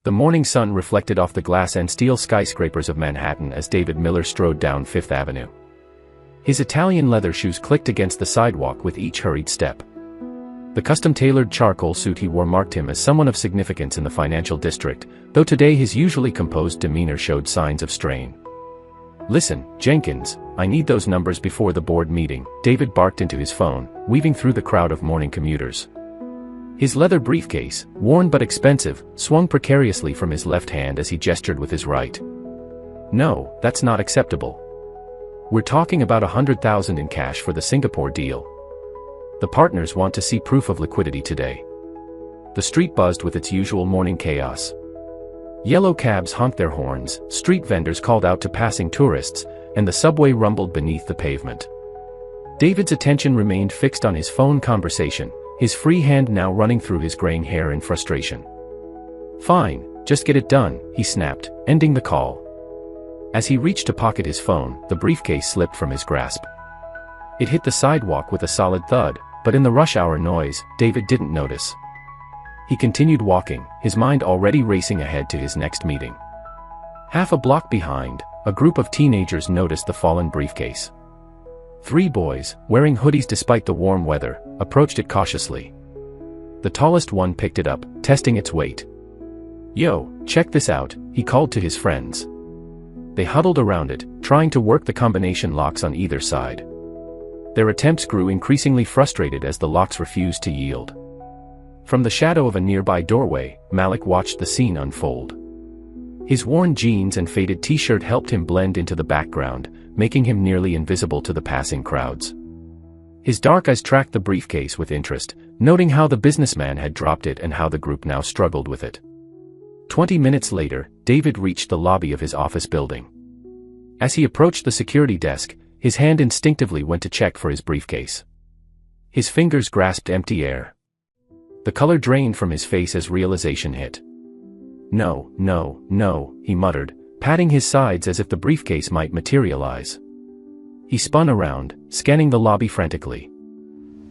The morning sun reflected off the glass and steel skyscrapers of Manhattan as David Miller strode down Fifth Avenue. His Italian leather shoes clicked against the sidewalk with each hurried step. The custom-tailored charcoal suit he wore marked him as someone of significance in the financial district, though today his usually composed demeanor showed signs of strain. "Listen, Jenkins, I need those numbers before the board meeting," David barked into his phone, weaving through the crowd of morning commuters. His leather briefcase, worn but expensive, swung precariously from his left hand as he gestured with his right. "No, that's not acceptable. We're talking about $100,000 in cash for the Singapore deal. The partners want to see proof of liquidity today." The street buzzed with its usual morning chaos. Yellow cabs honked their horns, street vendors called out to passing tourists, and the subway rumbled beneath the pavement. David's attention remained fixed on his phone conversation, his free hand now running through his graying hair in frustration. "Fine, just get it done," he snapped, ending the call. As he reached to pocket his phone, the briefcase slipped from his grasp. It hit the sidewalk with a solid thud, but in the rush hour noise, David didn't notice. He continued walking, his mind already racing ahead to his next meeting. Half a block behind, a group of teenagers noticed the fallen briefcase. 3 boys, wearing hoodies despite the warm weather, approached it cautiously. The tallest one picked it up, testing its weight. "Yo, check this out," he called to his friends. They huddled around it, trying to work the combination locks on either side. Their attempts grew increasingly frustrated as the locks refused to yield. From the shadow of a nearby doorway, Malik watched the scene unfold. His worn jeans and faded t-shirt helped him blend into the background, making him nearly invisible to the passing crowds. His dark eyes tracked the briefcase with interest, noting how the businessman had dropped it and how the group now struggled with it. 20 minutes later, David reached the lobby of his office building. As he approached the security desk, his hand instinctively went to check for his briefcase. His fingers grasped empty air. The color drained from his face as realization hit. "No, no, no," he muttered, patting his sides as if the briefcase might materialize. He spun around, scanning the lobby frantically.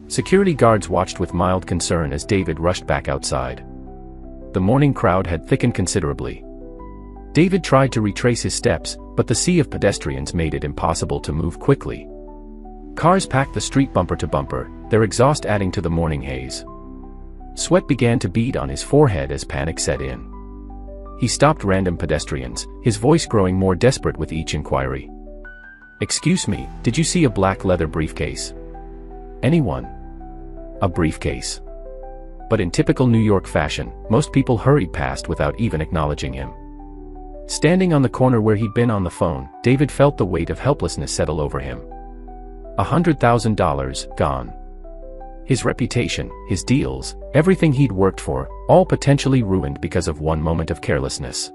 Security guards watched with mild concern as David rushed back outside. The morning crowd had thickened considerably. David tried to retrace his steps, but the sea of pedestrians made it impossible to move quickly. Cars packed the street bumper to bumper, their exhaust adding to the morning haze. Sweat began to bead on his forehead as panic set in. He stopped random pedestrians, his voice growing more desperate with each inquiry. "Excuse me, did you see a black leather briefcase? Anyone?" A briefcase. But in typical New York fashion, most people hurried past without even acknowledging him. Standing on the corner where he'd been on the phone, David felt the weight of helplessness settle over him. $100,000 gone. His reputation, his deals, everything he'd worked for, all potentially ruined because of one moment of carelessness.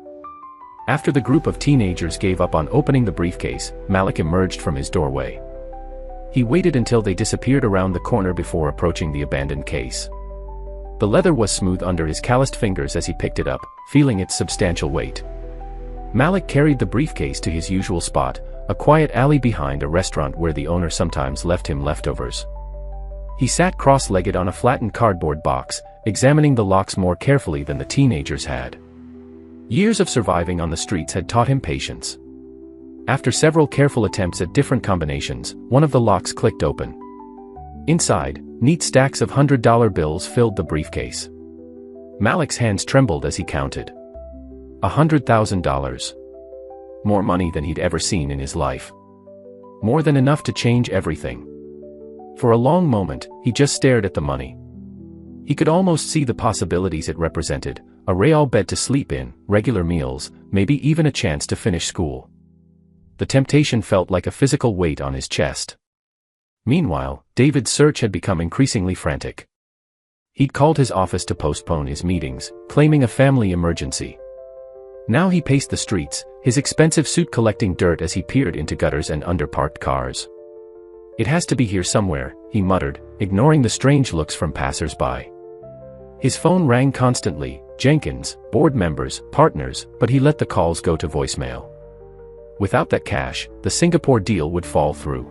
After the group of teenagers gave up on opening the briefcase, Malik emerged from his doorway. He waited until they disappeared around the corner before approaching the abandoned case. The leather was smooth under his calloused fingers as he picked it up, feeling its substantial weight. Malik carried the briefcase to his usual spot, a quiet alley behind a restaurant where the owner sometimes left him leftovers. He sat cross-legged on a flattened cardboard box, examining the locks more carefully than the teenagers had. Years of surviving on the streets had taught him patience. After several careful attempts at different combinations, one of the locks clicked open. Inside, neat stacks of $100 bills filled the briefcase. Malik's hands trembled as he counted. $100,000. More money than he'd ever seen in his life. More than enough to change everything. For a long moment, he just stared at the money. He could almost see the possibilities it represented: a real bed to sleep in, regular meals, maybe even a chance to finish school. The temptation felt like a physical weight on his chest. Meanwhile, David's search had become increasingly frantic. He'd called his office to postpone his meetings, claiming a family emergency. Now he paced the streets, his expensive suit collecting dirt as he peered into gutters and underparked cars. "It has to be here somewhere," he muttered, ignoring the strange looks from passers-by. His phone rang constantly, Jenkins, board members, partners, but he let the calls go to voicemail. Without that cash, the Singapore deal would fall through.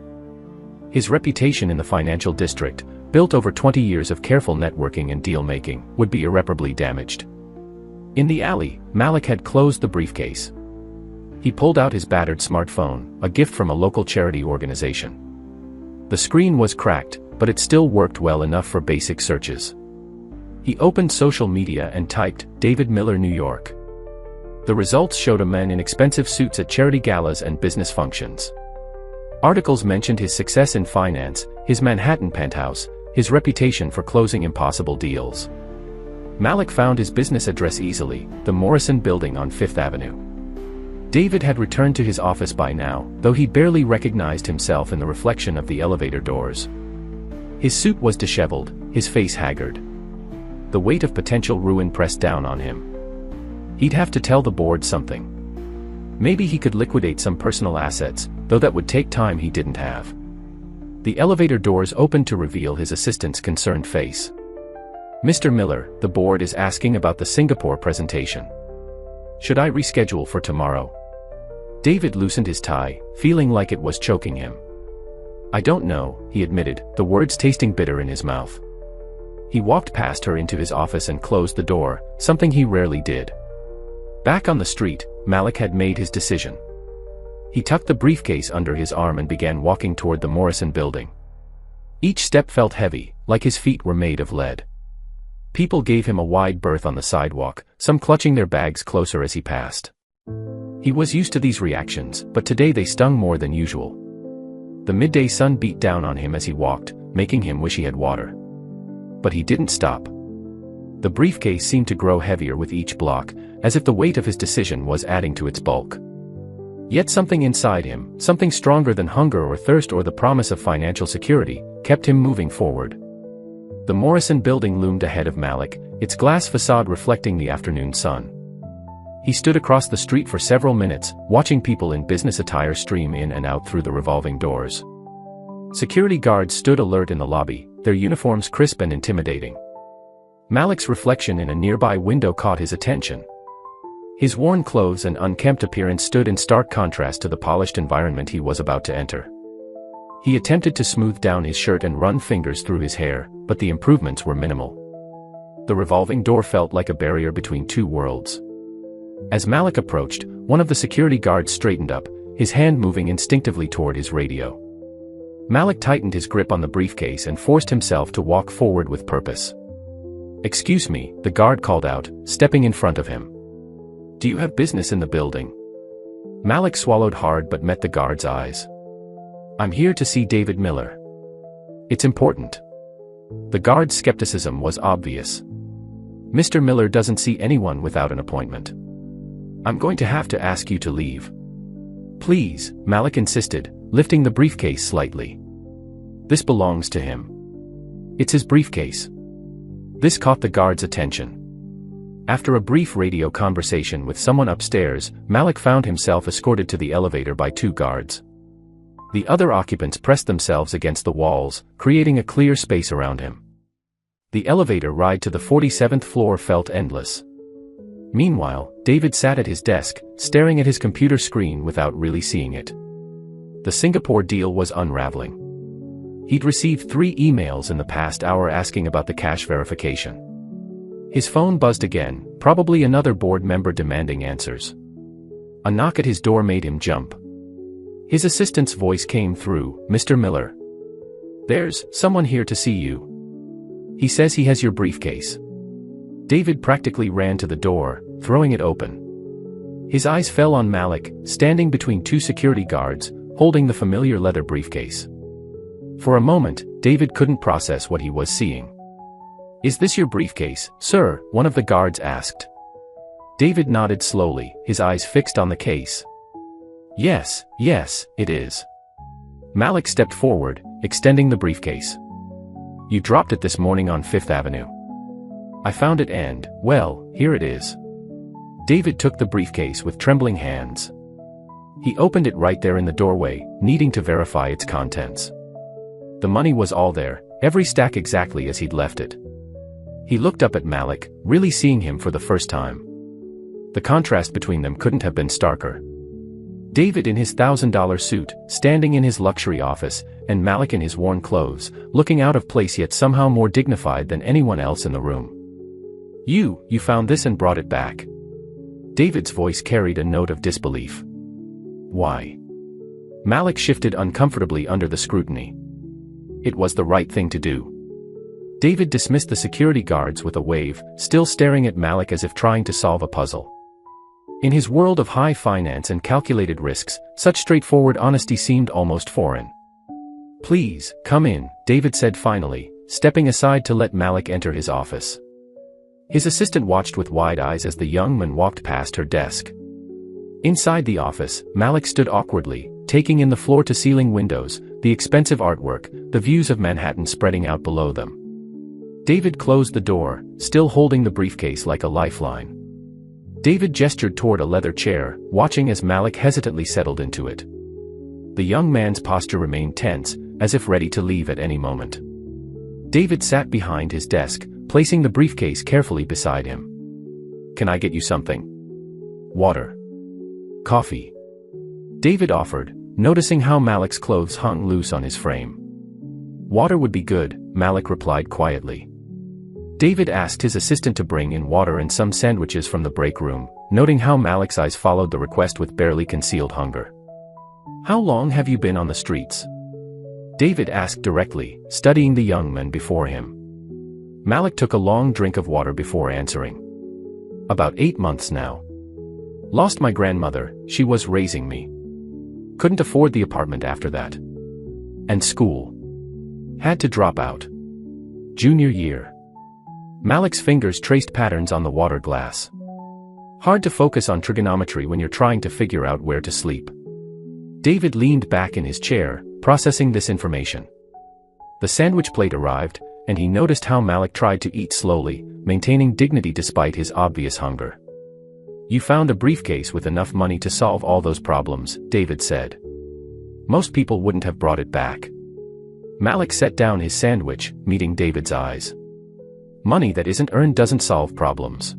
His reputation in the financial district, built over 20 years of careful networking and deal-making, would be irreparably damaged. In the alley, Malik had closed the briefcase. He pulled out his battered smartphone, a gift from a local charity organization. The screen was cracked, but it still worked well enough for basic searches. He opened social media and typed, David Miller, New York. The results showed a man in expensive suits at charity galas and business functions. Articles mentioned his success in finance, his Manhattan penthouse, his reputation for closing impossible deals. Malik found his business address easily, the Morrison Building on Fifth Avenue. David had returned to his office by now, though he barely recognized himself in the reflection of the elevator doors. His suit was disheveled, his face haggard. The weight of potential ruin pressed down on him. He'd have to tell the board something. Maybe he could liquidate some personal assets, though that would take time he didn't have. The elevator doors opened to reveal his assistant's concerned face. Mr. Miller, the board is asking about the Singapore presentation. Should I reschedule for tomorrow? David loosened his tie, feeling like it was choking him. I don't know, he admitted, the words tasting bitter in his mouth. He walked past her into his office and closed the door, something he rarely did. Back on the street, Malik had made his decision. He tucked the briefcase under his arm and began walking toward the Morrison Building. Each step felt heavy, like his feet were made of lead. People gave him a wide berth on the sidewalk, some clutching their bags closer as he passed. He was used to these reactions, but today they stung more than usual. The midday sun beat down on him as he walked, making him wish he had water. But he didn't stop. The briefcase seemed to grow heavier with each block, as if the weight of his decision was adding to its bulk. Yet something inside him, something stronger than hunger or thirst or the promise of financial security, kept him moving forward. The Morrison Building loomed ahead of Malik, its glass facade reflecting the afternoon sun. He stood across the street for several minutes, watching people in business attire stream in and out through the revolving doors. Security guards stood alert in the lobby, their uniforms crisp and intimidating. Malik's reflection in a nearby window caught his attention. His worn clothes and unkempt appearance stood in stark contrast to the polished environment he was about to enter. He attempted to smooth down his shirt and run fingers through his hair, but the improvements were minimal. The revolving door felt like a barrier between two worlds. As Malik approached, one of the security guards straightened up, his hand moving instinctively toward his radio. Malik tightened his grip on the briefcase and forced himself to walk forward with purpose. Excuse me, the guard called out, stepping in front of him. Do you have business in the building? Malik swallowed hard but met the guard's eyes. I'm here to see David Miller. It's important. The guard's skepticism was obvious. Mr. Miller doesn't see anyone without an appointment. I'm going to have to ask you to leave. Please, Malik insisted, lifting the briefcase slightly. This belongs to him. It's his briefcase. This caught the guard's attention. After a brief radio conversation with someone upstairs, Malik found himself escorted to the elevator by two guards. The other occupants pressed themselves against the walls, creating a clear space around him. The elevator ride to the 47th floor felt endless. Meanwhile, David sat at his desk, staring at his computer screen without really seeing it. The Singapore deal was unraveling. He'd received 3 emails in the past hour asking about the cash verification. His phone buzzed again, probably another board member demanding answers. A knock at his door made him jump. His assistant's voice came through, Mr. Miller. There's someone here to see you. He says he has your briefcase. David practically ran to the door, throwing it open. His eyes fell on Malik, standing between 2 security guards, holding the familiar leather briefcase. For a moment, David couldn't process what he was seeing. Is this your briefcase, sir? One of the guards asked. David nodded slowly, his eyes fixed on the case. Yes, it is. Malik stepped forward, extending the briefcase. You dropped it this morning on Fifth Avenue. I found it and, well, here it is. David took the briefcase with trembling hands. He opened it right there in the doorway, needing to verify its contents. The money was all there, every stack exactly as he'd left it. He looked up at Malik, really seeing him for the first time. The contrast between them couldn't have been starker. David in his $1,000 suit, standing in his luxury office, and Malik in his worn clothes, looking out of place yet somehow more dignified than anyone else in the room. You found this and brought it back. David's voice carried a note of disbelief. Why? Malik shifted uncomfortably under the scrutiny. It was the right thing to do. David dismissed the security guards with a wave, still staring at Malik as if trying to solve a puzzle. In his world of high finance and calculated risks, such straightforward honesty seemed almost foreign. Please, come in, David said finally, stepping aside to let Malik enter his office. His assistant watched with wide eyes as the young man walked past her desk. Inside the office, Malik stood awkwardly, taking in the floor-to-ceiling windows, the expensive artwork, the views of Manhattan spreading out below them. David closed the door, still holding the briefcase like a lifeline. David gestured toward a leather chair, watching as Malik hesitantly settled into it. The young man's posture remained tense, as if ready to leave at any moment. David sat behind his desk, placing the briefcase carefully beside him. Can I get you something? Water. Coffee. David offered, noticing how Malik's clothes hung loose on his frame. Water would be good, Malik replied quietly. David asked his assistant to bring in water and some sandwiches from the break room, noting how Malik's eyes followed the request with barely concealed hunger. How long have you been on the streets? David asked directly, studying the young man before him. Malik took a long drink of water before answering. About 8 months now. Lost my grandmother, she was raising me. Couldn't afford the apartment after that. And school. Had to drop out. Junior year. Malik's fingers traced patterns on the water glass. Hard to focus on trigonometry when you're trying to figure out where to sleep. David leaned back in his chair, processing this information. The sandwich plate arrived, and he noticed how Malik tried to eat slowly, maintaining dignity despite his obvious hunger. You found a briefcase with enough money to solve all those problems, David said. Most people wouldn't have brought it back. Malik set down his sandwich, meeting David's eyes. Money that isn't earned doesn't solve problems.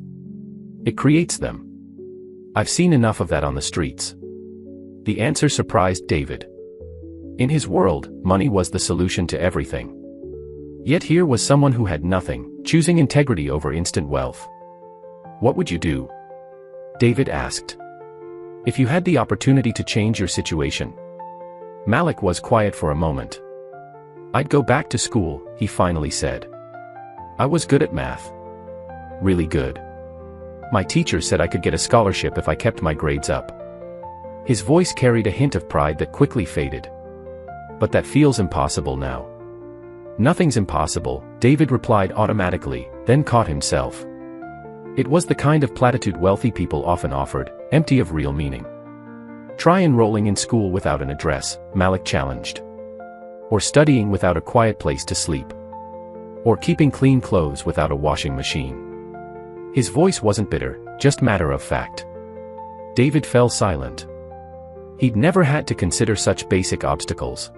It creates them. I've seen enough of that on the streets. The answer surprised David. In his world, money was the solution to everything. Yet here was someone who had nothing, choosing integrity over instant wealth. What would you do? David asked. If you had the opportunity to change your situation. Malik was quiet for a moment. I'd go back to school, he finally said. I was good at math. Really good. My teacher said I could get a scholarship if I kept my grades up. His voice carried a hint of pride that quickly faded. But that feels impossible now. Nothing's impossible, David replied automatically, then caught himself. It was the kind of platitude wealthy people often offered, empty of real meaning. Try enrolling in school without an address, Malik challenged. Or studying without a quiet place to sleep. Or keeping clean clothes without a washing machine. His voice wasn't bitter, just matter of fact. David fell silent. He'd never had to consider such basic obstacles.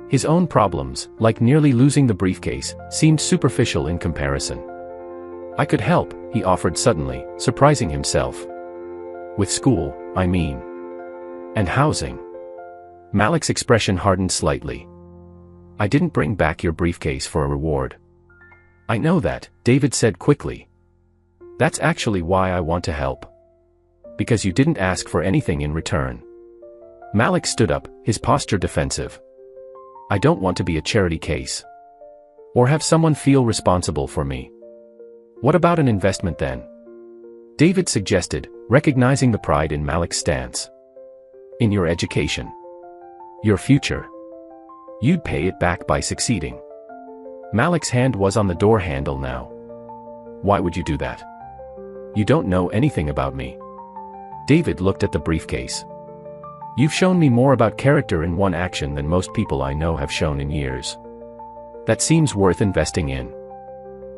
His own problems, like nearly losing the briefcase, seemed superficial in comparison. I could help, he offered suddenly, surprising himself. With school, I mean. And housing. Malik's expression hardened slightly. I didn't bring back your briefcase for a reward. I know that, David said quickly. That's actually why I want to help. Because you didn't ask for anything in return. Malik stood up, his posture defensive. I don't want to be a charity case. Or have someone feel responsible for me. What about an investment then? David suggested, recognizing the pride in Malik's stance. In your education. Your future. You'd pay it back by succeeding. Malik's hand was on the door handle now. Why would you do that? You don't know anything about me. David looked at the briefcase. You've shown me more about character in one action than most people I know have shown in years. That seems worth investing in.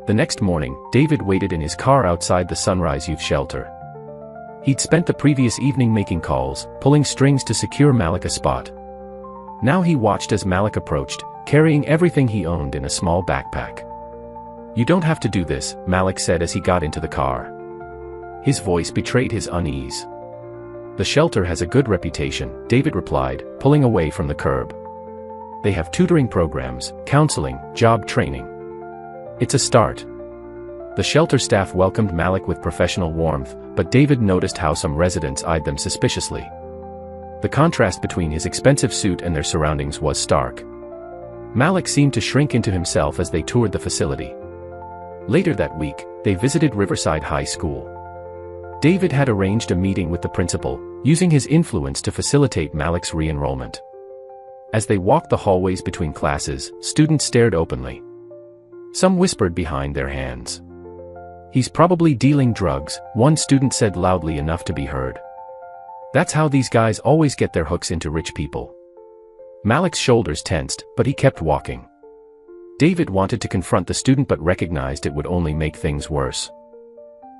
The next morning, David waited in his car outside the Sunrise Youth Shelter. He'd spent the previous evening making calls, pulling strings to secure Malik a spot. Now he watched as Malik approached, carrying everything he owned in a small backpack. You don't have to do this, Malik said as he got into the car. His voice betrayed his unease. The shelter has a good reputation, David replied, pulling away from the curb. They have tutoring programs, counseling, job training. It's a start. The shelter staff welcomed Malik with professional warmth, but David noticed how some residents eyed them suspiciously. The contrast between his expensive suit and their surroundings was stark. Malik seemed to shrink into himself as they toured the facility. Later that week, they visited Riverside High School. David had arranged a meeting with the principal, using his influence to facilitate Malik's re-enrollment. As they walked the hallways between classes, students stared openly. Some whispered behind their hands. "He's probably dealing drugs," one student said loudly enough to be heard. "That's how these guys always get their hooks into rich people." Malik's shoulders tensed, but he kept walking. David wanted to confront the student but recognized it would only make things worse.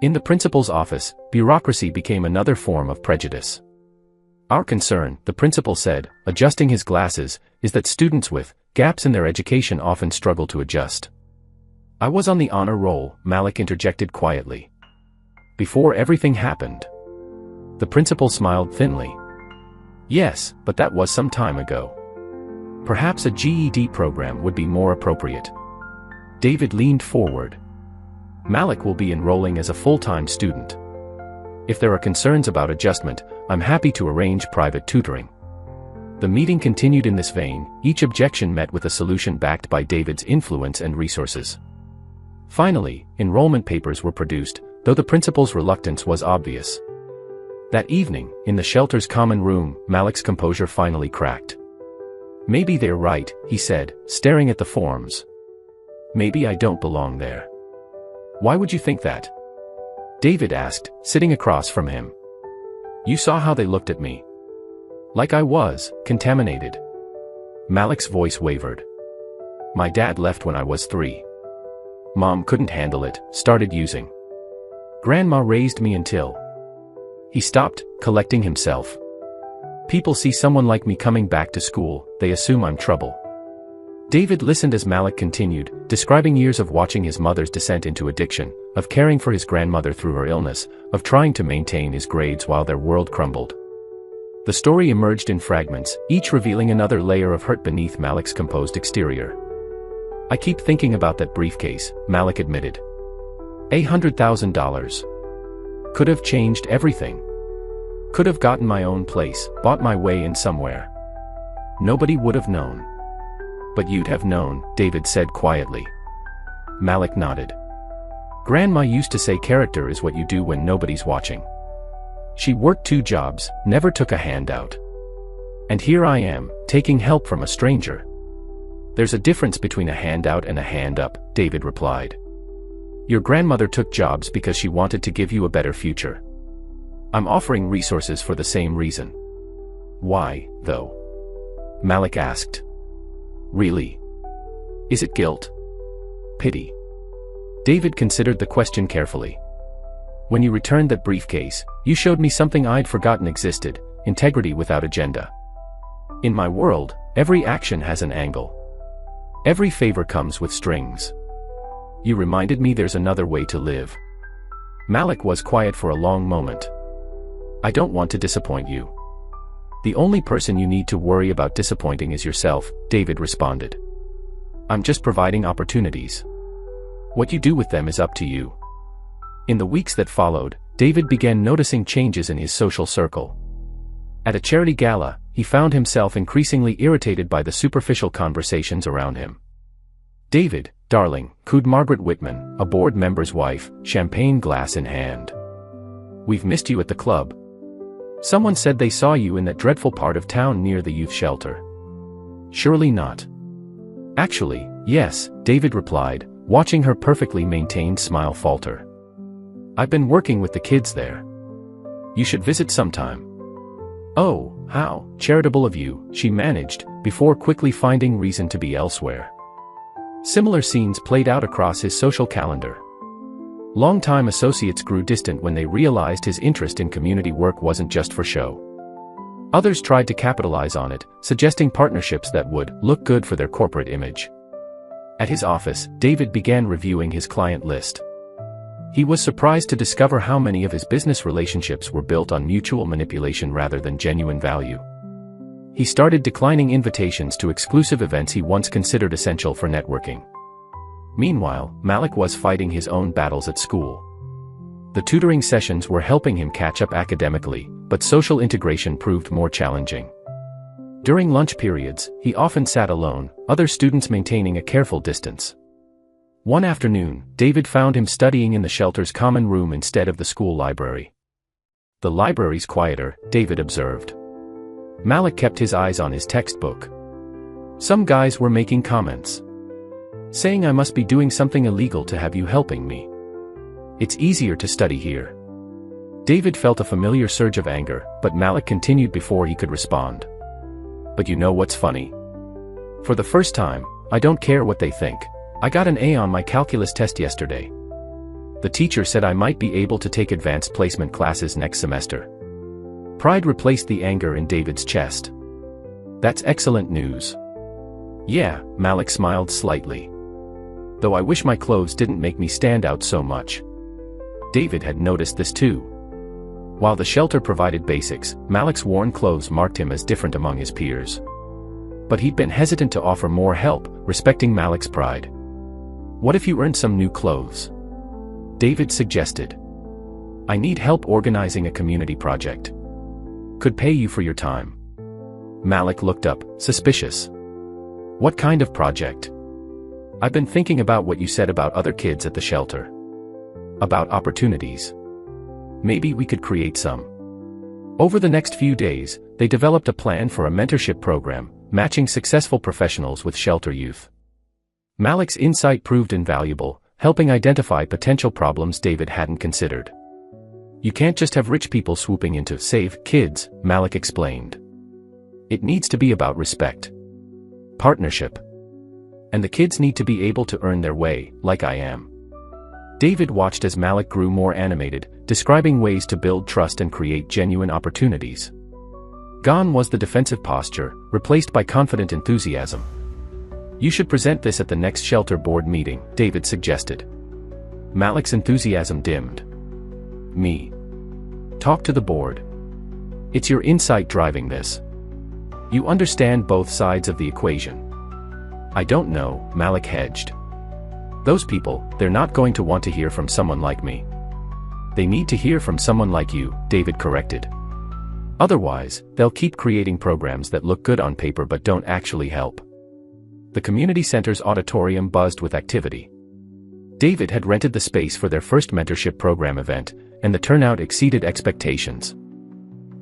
In the principal's office, bureaucracy became another form of prejudice. "Our concern," the principal said, adjusting his glasses, "is that students with gaps in their education often struggle to adjust." "I was on the honor roll," Malik interjected quietly. "Before everything happened." The principal smiled thinly. "Yes, but that was some time ago. Perhaps a GED program would be more appropriate." David leaned forward. "Malik will be enrolling as a full-time student. If there are concerns about adjustment, I'm happy to arrange private tutoring." The meeting continued in this vein, each objection met with a solution backed by David's influence and resources. Finally, enrollment papers were produced, though the principal's reluctance was obvious. That evening, in the shelter's common room, Malik's composure finally cracked. "Maybe they're right," he said, staring at the forms. "Maybe I don't belong there." "Why would you think that?" David asked, sitting across from him. "You saw how they looked at me. Like I was contaminated." Malik's voice wavered. "My dad left when I was 3. Mom couldn't handle it, started using. Grandma raised me until..." He stopped, collecting himself. "People see someone like me coming back to school, they assume I'm trouble." David listened as Malik continued, describing years of watching his mother's descent into addiction, of caring for his grandmother through her illness, of trying to maintain his grades while their world crumbled. The story emerged in fragments, each revealing another layer of hurt beneath Malik's composed exterior. "I keep thinking about that briefcase," Malik admitted. $100,000. Could have changed everything. Could have gotten my own place, bought my way in somewhere. Nobody would have known." "But you'd have known," David said quietly. Malik nodded. "Grandma used to say character is what you do when nobody's watching. She worked 2 jobs, never took a handout. And here I am, taking help from a stranger." "There's a difference between a handout and a hand up," David replied. "Your grandmother took jobs because she wanted to give you a better future. I'm offering resources for the same reason." "Why, though?" Malik asked. "Really? Is it guilt? Pity?" David considered the question carefully. "When you returned that briefcase, you showed me something I'd forgotten existed: integrity without agenda. In my world, every action has an angle. Every favor comes with strings. You reminded me there's another way to live." Malik was quiet for a long moment. "I don't want to disappoint you." "The only person you need to worry about disappointing is yourself," David responded. "I'm just providing opportunities. What you do with them is up to you." In the weeks that followed, David began noticing changes in his social circle. At a charity gala, he found himself increasingly irritated by the superficial conversations around him. "David, darling," cooed Margaret Whitman, a board member's wife, champagne glass in hand. "We've missed you at the club. Someone said they saw you in that dreadful part of town near the youth shelter." "Surely not." "Actually, yes," David replied, watching her perfectly maintained smile falter. "I've been working with the kids there. You should visit sometime." "Oh, how charitable of you," she managed, before quickly finding reason to be elsewhere. Similar scenes played out across his social calendar. Longtime associates grew distant when they realized his interest in community work wasn't just for show. Others tried to capitalize on it, suggesting partnerships that would look good for their corporate image. At his office, David began reviewing his client list. He was surprised to discover how many of his business relationships were built on mutual manipulation rather than genuine value. He started declining invitations to exclusive events he once considered essential for networking. Meanwhile, Malik was fighting his own battles at school. The tutoring sessions were helping him catch up academically, but social integration proved more challenging. During lunch periods, he often sat alone, other students maintaining a careful distance. One afternoon, David found him studying in the shelter's common room instead of the school library. "The library's quieter," David observed. Malik kept his eyes on his textbook. Some guys were making comments, saying I must be doing something illegal to have you helping me. It's easier to study here. David felt a familiar surge of anger, but Malik continued before he could respond. "But you know what's funny? For the first time, I don't care what they think. I got an A on my calculus test yesterday. The teacher said I might be able to take advanced placement classes next semester." Pride replaced the anger in David's chest. "That's excellent news." "Yeah," Malik smiled slightly. "Though I wish my clothes didn't make me stand out so much." David had noticed this too. While the shelter provided basics, Malik's worn clothes marked him as different among his peers. But he'd been hesitant to offer more help, respecting Malik's pride. "What if you earned some new clothes?" David suggested. "I need help organizing a community project. Could pay you for your time." Malik looked up, suspicious. "What kind of project?" "I've been thinking about what you said about other kids at the shelter. About opportunities. Maybe we could create some." Over the next few days, they developed a plan for a mentorship program, matching successful professionals with shelter youth. Malik's insight proved invaluable, helping identify potential problems David hadn't considered. "You can't just have rich people swooping in to save kids," Malik explained. "It needs to be about respect. Partnership. And the kids need to be able to earn their way, like I am." David watched as Malik grew more animated, describing ways to build trust and create genuine opportunities. Gone was the defensive posture, replaced by confident enthusiasm. "You should present this at the next shelter board meeting," David suggested. Malik's enthusiasm dimmed. "Me? Talk to the board. It's your insight driving this. You understand both sides of the equation." "I don't know," Malik hedged. "Those people, they're not going to want to hear from someone like me." "They need to hear from someone like you," David corrected. "Otherwise, they'll keep creating programs that look good on paper but don't actually help." The community center's auditorium buzzed with activity. David had rented the space for their first mentorship program event, and the turnout exceeded expectations.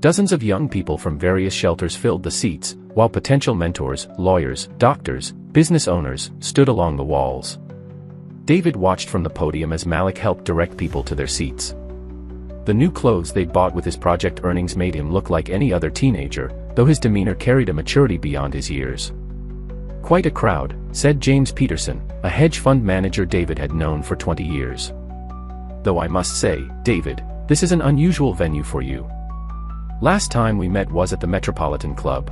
Dozens of young people from various shelters filled the seats, while potential mentors, lawyers, doctors, business owners, stood along the walls. David watched from the podium as Malik helped direct people to their seats. The new clothes they'd bought with his project earnings made him look like any other teenager, though his demeanor carried a maturity beyond his years. "Quite a crowd," said James Peterson, a hedge fund manager David had known for 20 years. "Though I must say, David, this is an unusual venue for you. Last time we met was at the Metropolitan Club."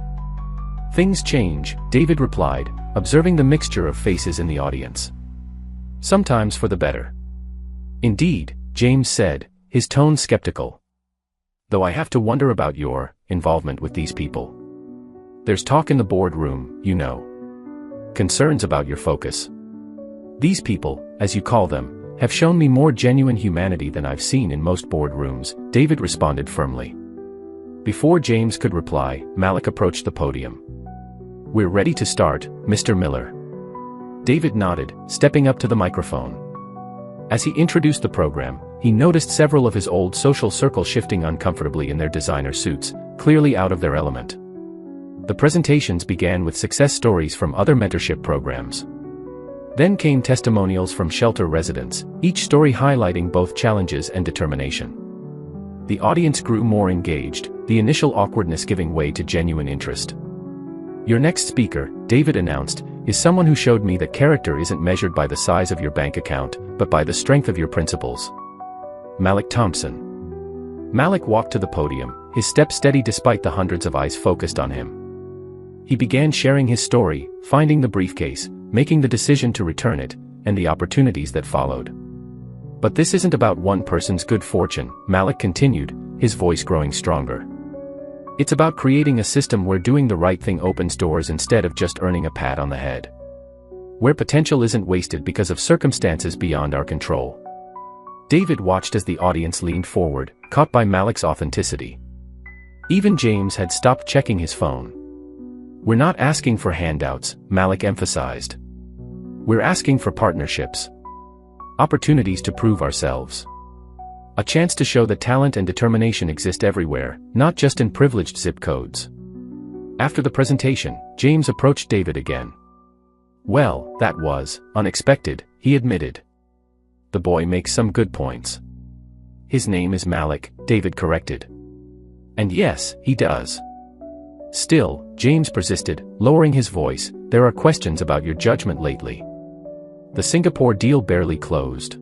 "Things change," David replied, observing the mixture of faces in the audience. "Sometimes for the better." "Indeed," James said, his tone skeptical. "Though I have to wonder about your involvement with these people. There's talk in the boardroom, you know. Concerns about your focus. These people, as you call them, have shown me more genuine humanity than I've seen in most boardrooms," David responded firmly. Before James could reply, Malik approached the podium. "We're ready to start, Mr. Miller." David nodded, stepping up to the microphone. As he introduced the program, he noticed several of his old social circle shifting uncomfortably in their designer suits, clearly out of their element. The presentations began with success stories from other mentorship programs. Then came testimonials from shelter residents, each story highlighting both challenges and determination. The audience grew more engaged, the initial awkwardness giving way to genuine interest. "Your next speaker," David announced, "is someone who showed me that character isn't measured by the size of your bank account, but by the strength of your principles. Malik Thompson." Malik walked to the podium, his step steady despite the hundreds of eyes focused on him. He began sharing his story, finding the briefcase, making the decision to return it, and the opportunities that followed. "But this isn't about one person's good fortune," Malik continued, his voice growing stronger. "It's about creating a system where doing the right thing opens doors instead of just earning a pat on the head. Where potential isn't wasted because of circumstances beyond our control. David watched as the audience leaned forward, caught by Malik's authenticity. Even James had stopped checking his phone. We're not asking for handouts, Malik emphasized. We're asking for partnerships. Opportunities to prove ourselves. A chance to show that talent and determination exist everywhere, not just in privileged zip codes. After the presentation, James approached David again. Well, that was unexpected, he admitted. The boy makes some good points. His name is Malik, David corrected. And yes, he does. Still, James persisted, lowering his voice, there are questions about your judgment lately. The Singapore deal barely closed.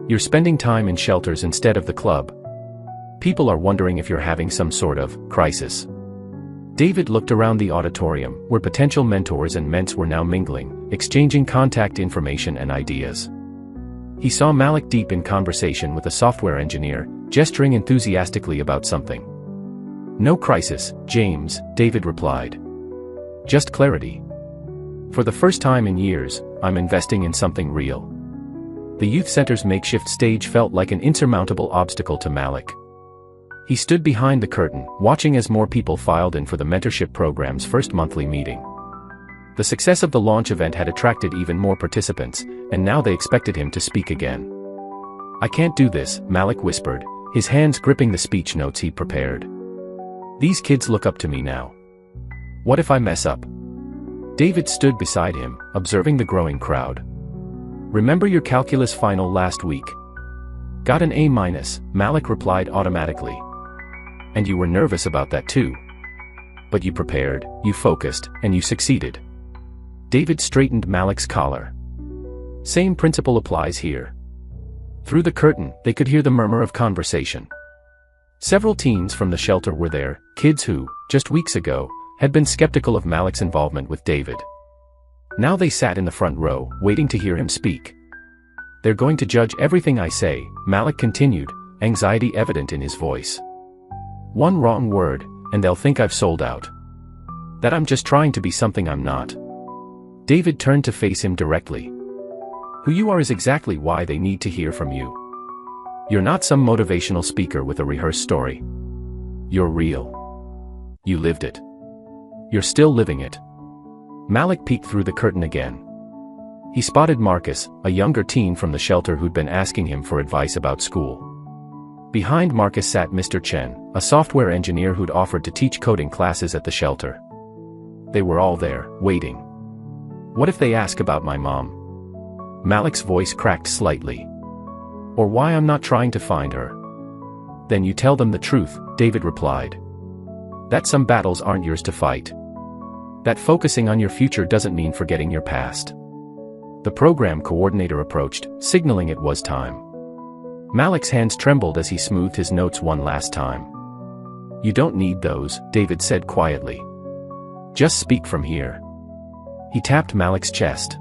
You're spending time in shelters instead of the club. People are wondering if you're having some sort of crisis. David looked around the auditorium, where potential mentors and ments were now mingling, exchanging contact information and ideas. He saw Malik deep in conversation with a software engineer, gesturing enthusiastically about something. No crisis, James, David replied. Just clarity. For the first time in years, I'm investing in something real. The youth center's makeshift stage felt like an insurmountable obstacle to Malik. He stood behind the curtain, watching as more people filed in for the mentorship program's first monthly meeting. The success of the launch event had attracted even more participants, and now they expected him to speak again. I can't do this, Malik whispered, his hands gripping the speech notes he'd prepared. These kids look up to me now. What if I mess up? David stood beside him, observing the growing crowd. Remember your calculus final last week? Got an A-, Malik replied automatically. And you were nervous about that too. But you prepared, you focused, and you succeeded. David straightened Malik's collar. Same principle applies here. Through the curtain, they could hear the murmur of conversation. Several teens from the shelter were there, kids who, just weeks ago, had been skeptical of Malik's involvement with David. Now they sat in the front row, waiting to hear him speak. They're going to judge everything I say, Malik continued, anxiety evident in his voice. One wrong word, and they'll think I've sold out. That I'm just trying to be something I'm not. David turned to face him directly. Who you are is exactly why they need to hear from you. You're not some motivational speaker with a rehearsed story. You're real. You lived it. You're still living it. Malik peeked through the curtain again. He spotted Marcus, a younger teen from the shelter who'd been asking him for advice about school. Behind Marcus sat Mr. Chen, a software engineer who'd offered to teach coding classes at the shelter. They were all there, waiting. What if they ask about my mom? Malik's voice cracked slightly. Or why I'm not trying to find her. Then you tell them the truth, David replied. That some battles aren't yours to fight. That focusing on your future doesn't mean forgetting your past. The program coordinator approached, signaling it was time. Malik's hands trembled as he smoothed his notes one last time. You don't need those, David said quietly. Just speak from here. He tapped Malik's chest.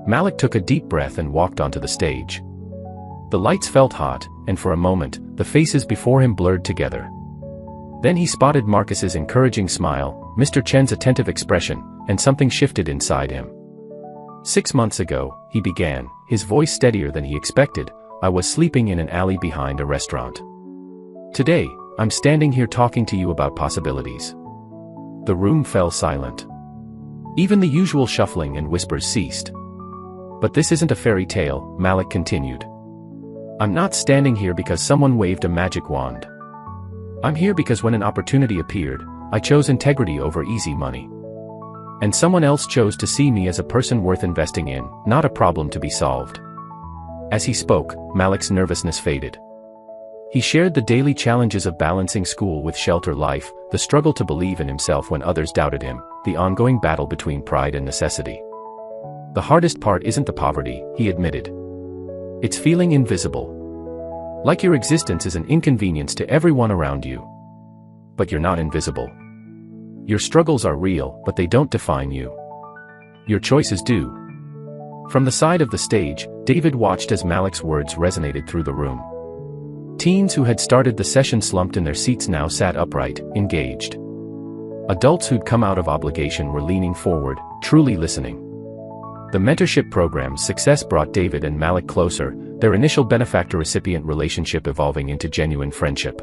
Malik took a deep breath and walked onto the stage. The lights felt hot, and for a moment, the faces before him blurred together. Then he spotted Marcus's encouraging smile, Mr. Chen's attentive expression, and something shifted inside him. 6 months ago, he began, his voice steadier than he expected, I was sleeping in an alley behind a restaurant. Today, I'm standing here talking to you about possibilities. The room fell silent. Even the usual shuffling and whispers ceased. But this isn't a fairy tale, Malik continued. I'm not standing here because someone waved a magic wand. I'm here because when an opportunity appeared, I chose integrity over easy money. And someone else chose to see me as a person worth investing in, not a problem to be solved. As he spoke, Malik's nervousness faded. He shared the daily challenges of balancing school with shelter life, the struggle to believe in himself when others doubted him, the ongoing battle between pride and necessity. The hardest part isn't the poverty, he admitted. It's feeling invisible. Like your existence is an inconvenience to everyone around you. But you're not invisible. Your struggles are real, but they don't define you. Your choices do. From the side of the stage, David watched as Malik's words resonated through the room. Teens who had started the session slumped in their seats now sat upright, engaged. Adults who'd come out of obligation were leaning forward, truly listening. The mentorship program's success brought David and Malik closer, their initial benefactor-recipient relationship evolving into genuine friendship.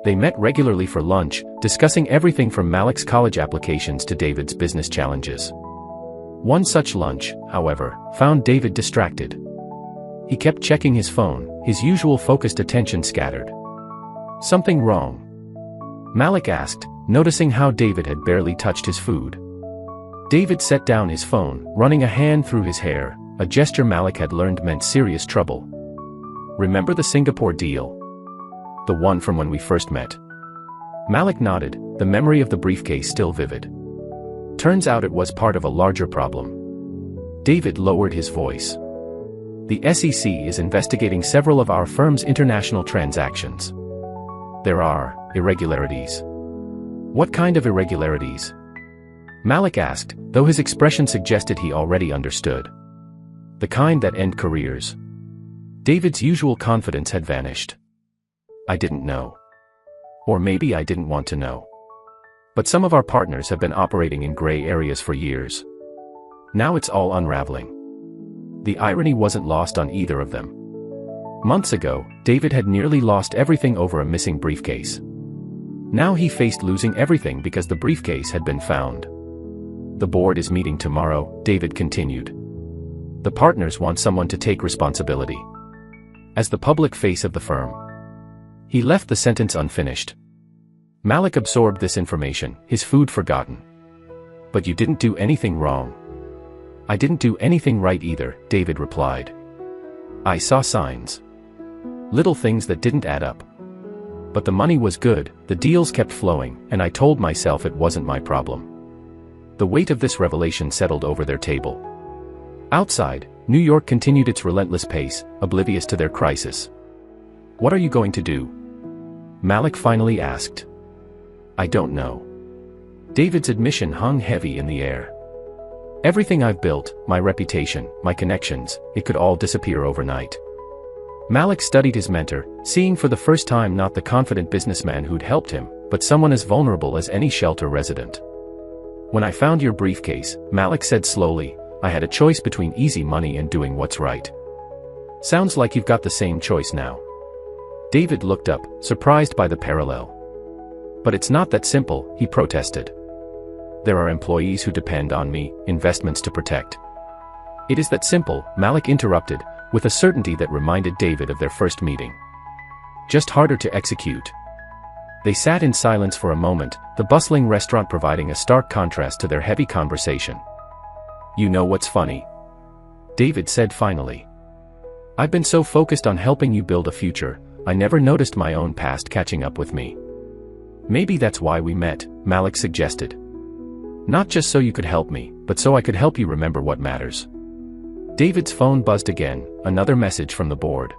They met regularly for lunch, discussing everything from Malik's college applications to David's business challenges. One such lunch, however, found David distracted. He kept checking his phone, his usual focused attention scattered. "Something wrong?" Malik asked, noticing how David had barely touched his food. David set down his phone, running a hand through his hair, a gesture Malik had learned meant serious trouble. "Remember the Singapore deal? The one from when we first met?" Malik nodded, the memory of the briefcase still vivid. "Turns out it was part of a larger problem." David lowered his voice. "The SEC is investigating several of our firm's international transactions. There are irregularities." "What kind of irregularities?" Malik asked, though his expression suggested he already understood. "The kind that end careers." David's usual confidence had vanished. "I didn't know. Or maybe I didn't want to know. But some of our partners have been operating in gray areas for years. Now it's all unraveling." The irony wasn't lost on either of them. Months ago, David had nearly lost everything over a missing briefcase. Now he faced losing everything because the briefcase had been found. "The board is meeting tomorrow," David continued. "The partners want someone to take responsibility. As the public face of the firm." He left the sentence unfinished. Malik absorbed this information, his food forgotten. "But you didn't do anything wrong." "I didn't do anything right either," David replied. "I saw signs. Little things that didn't add up. But the money was good, the deals kept flowing, and I told myself it wasn't my problem." The weight of this revelation settled over their table. Outside, New York continued its relentless pace, oblivious to their crisis. "What are you going to do?" Malik finally asked. "I don't know." David's admission hung heavy in the air. "Everything I've built, my reputation, my connections, it could all disappear overnight." Malik studied his mentor, seeing for the first time not the confident businessman who'd helped him, but someone as vulnerable as any shelter resident. "When I found your briefcase," Malik said slowly, "I had a choice between easy money and doing what's right." "Sounds like you've got the same choice now." David looked up, surprised by the parallel. "But it's not that simple," he protested. "There are employees who depend on me, investments to protect." "It is that simple," Malik interrupted, with a certainty that reminded David of their first meeting. "Just harder to execute." They sat in silence for a moment, the bustling restaurant providing a stark contrast to their heavy conversation. "You know what's funny?" David said finally. "I've been so focused on helping you build a future, I never noticed my own past catching up with me." "Maybe that's why we met," Malik suggested. "Not just so you could help me, but so I could help you remember what matters." David's phone buzzed again, another message from the board.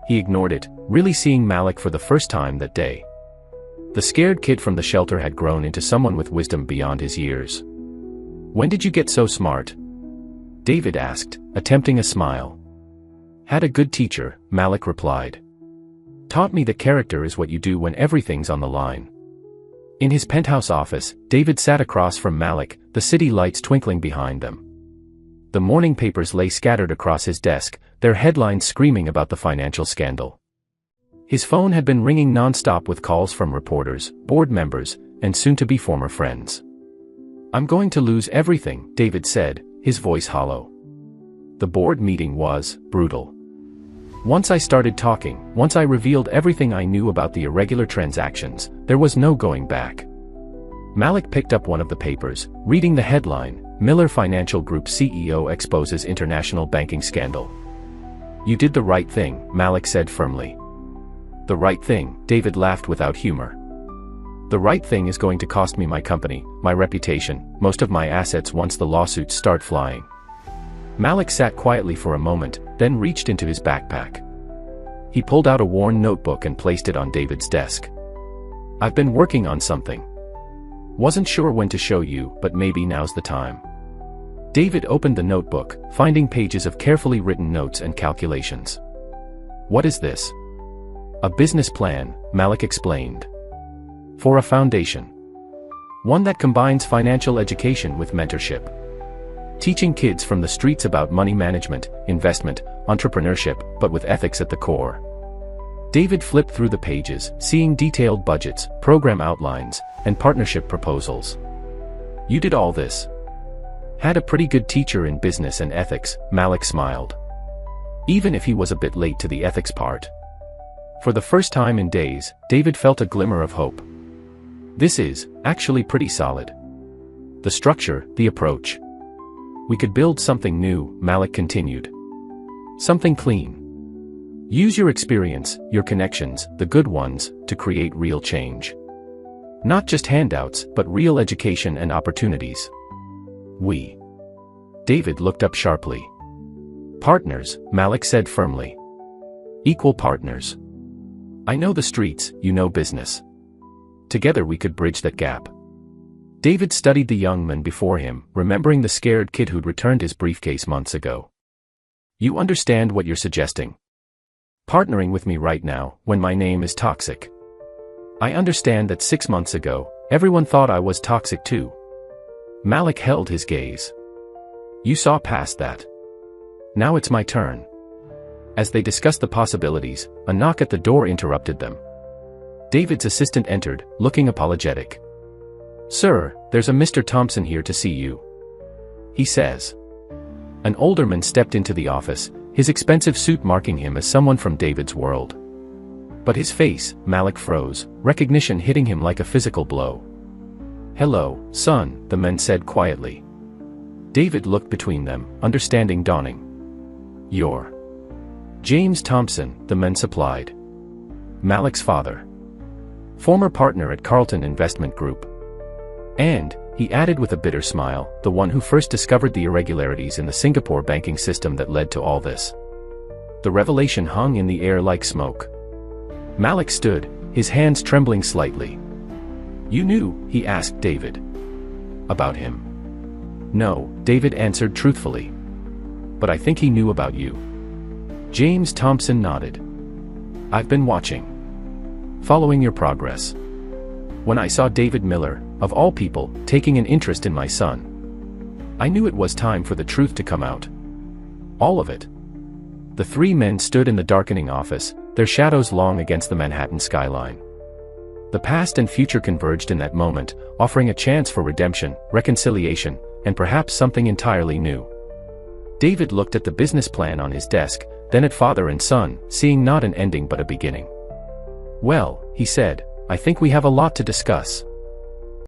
He ignored it, really seeing Malik for the first time that day. The scared kid from the shelter had grown into someone with wisdom beyond his years. "When did you get so smart?" David asked, attempting a smile. "Had a good teacher," Malik replied. "Taught me that character is what you do when everything's on the line." In his penthouse office, David sat across from Malik, the city lights twinkling behind them. The morning papers lay scattered across his desk, their headlines screaming about the financial scandal. His phone had been ringing non-stop with calls from reporters, board members, and soon-to-be former friends. "I'm going to lose everything," David said, his voice hollow. The board meeting was brutal. Once I started talking, once I revealed everything I knew about the irregular transactions, there was no going back. Malik picked up one of the papers, reading the headline, "Miller Financial Group CEO exposes international banking scandal." "You did the right thing," Malik said firmly. "The right thing," David laughed without humor. "The right thing is going to cost me my company, my reputation, most of my assets once the lawsuits start flying." Malik sat quietly for a moment, then reached into his backpack. He pulled out a worn notebook and placed it on David's desk. "I've been working on something. Wasn't sure when to show you, but maybe now's the time." David opened the notebook, finding pages of carefully written notes and calculations. "What is this?" "A business plan," Malik explained. "For a foundation. One that combines financial education with mentorship. teaching kids from the streets about money management, investment, entrepreneurship, but with ethics at the core. David flipped through the pages, seeing detailed budgets, program outlines, and partnership proposals. "You did all this?" "Had a pretty good teacher in business and ethics," Malik smiled. Even if he was a bit late to the ethics part. For the first time in days, David felt a glimmer of hope. This is, actually pretty solid. The structure, the approach. "We could build something new," Malik continued. "Something clean. Use your experience, your connections, the good ones, to create real change. Not just handouts, but real education and opportunities." "We." David looked up sharply. "Partners," Malik said firmly. "Equal partners. I know the streets, you know business. Together we could bridge that gap." David studied the young man before him, remembering the scared kid who'd returned his briefcase months ago. "You understand what you're suggesting? Partnering with me right now, when my name is toxic. I understand that 6 months ago, everyone thought I was toxic too." Malik held his gaze. "You saw past that. Now it's my turn." As they discussed the possibilities, a knock at the door interrupted them. David's assistant entered, looking apologetic. "Sir, there's a Mr. Thompson here to see you," he says. An older man stepped into the office, his expensive suit marking him as someone from David's world. But his face, Malik froze, recognition hitting him like a physical blow. "Hello, son," the man said quietly. David looked between them, understanding dawning. "You're James Thompson," the man supplied. "Malik's father. Former partner at Carlton Investment Group. And," he added with a bitter smile, "the one who first discovered the irregularities in the Singapore banking system that led to all this." The revelation hung in the air like smoke. Malik stood, his hands trembling slightly. "You knew?" he asked David. "About him?" "No," David answered truthfully. "But I think he knew about you." James Thompson nodded. "I've been watching. Following your progress. When I saw David Miller, of all people, taking an interest in my son, I knew it was time for the truth to come out. All of it." The three men stood in the darkening office, their shadows long against the Manhattan skyline. The past and future converged in that moment, offering a chance for redemption, reconciliation, and perhaps something entirely new. David looked at the business plan on his desk, then at father and son, seeing not an ending but a beginning. "Well," he said, "I think we have a lot to discuss."